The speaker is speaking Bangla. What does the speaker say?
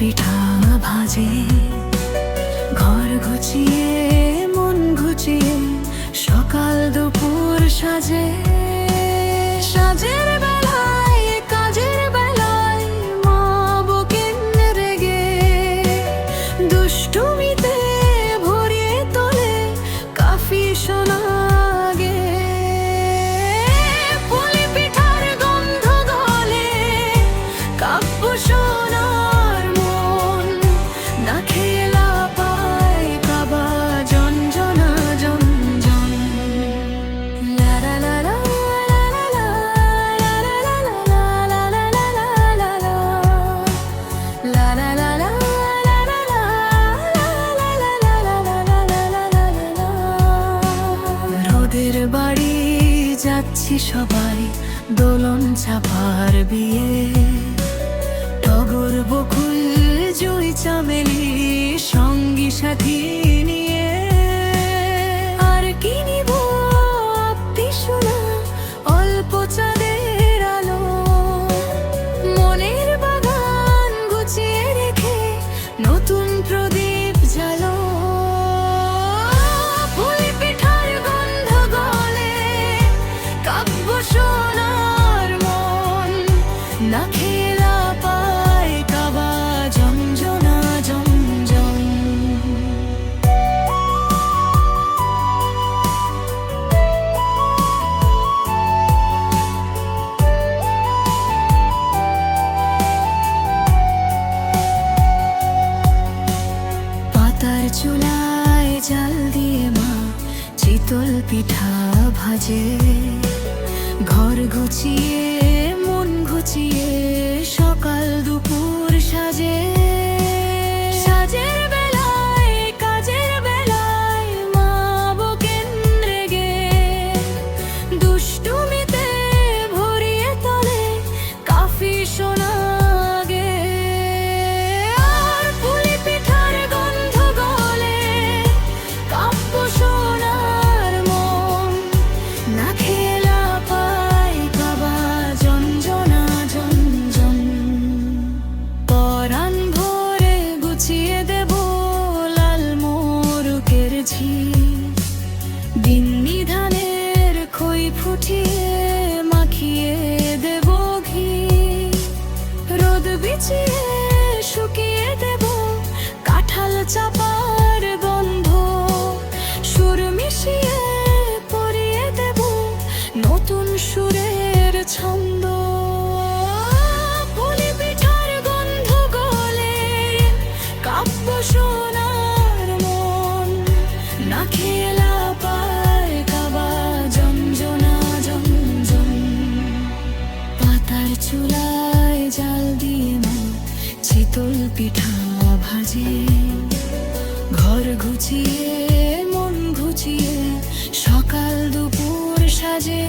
পিঠা ভাজে, ঘর ঘুচিয়ে মন ঘুচিয়ে সকাল দুপুর সাজে। সাজের বেলায় কাজের বেলায় মা বকেন রেগে, দুষ্টুমিতে ভরিয়ে তোলে কাফি শোনা গে। পুলি পিঠার গন্ধ গলে কাব্য শোনার মন, না খেলা পায় কাবা জঞ্জনা জঞ্জন। লা লা লা লা লা লা লা লা লা লা লা লা লা লা লা। রোদের বাড়ি যাচ্ছি সবাই, দোলন চাপার বিয়ে। টগর বকুল জুঁই চামেলি সঙ্গী সাথী নিয়ে। আর কি নিব আপ্পি সোনা অল্প চাঁদের আলো, মনের বাগান গুছিয়ে রেখে নতুন প্রদীপ জ্বালো। পুলি পিঠার গন্ধ গলে কাব্য শোনার মন, না খেলা পায় কাবা জঞ্জনা জঞ্জন। পাতার চুলায় জাল দিয়ে মা চিতল পিঠা ভাজে, ঘর ঘুচিয়ে মন ঘুচিয়ে সকাল দুপুর সাজে। সাজের বেলায় কাজের বেলায় মা বকেন রেগে, দুষ্টুমিতে ভরিয়ে তোলে কাফি শোনা গে। আর পুলি পিঠার গন্ধ গলে কাব্য শোনার মন, না খেলা পায় কাবা জঞ্জনা জঞ্জন। পরাণ ভরে গুছিয়ে দেব লাল মোরকের ঝি, বিন্নি ধানের খই ফুটিয়ে মাখিয়ে দেব ঘি। রোদ বিছিয়ে শুকিয়ে দেব কাঁঠাল চাপার গন্ধ, সুর মিশিয়ে পরিয়ে দেব নতুন সুরের ছন্দ। পুলি পিঠার গন্ধ গলে কাব্য শোনার মন, না খেলা পায় কাবা জঞ্জনা জঞ্জন। পাতার চুলায় জাল দিয়ে মা চিতল পিঠা ভাজে, ঘর ঘুচিয়ে মন ঘুচিয়ে সকাল দুপুর সাজে।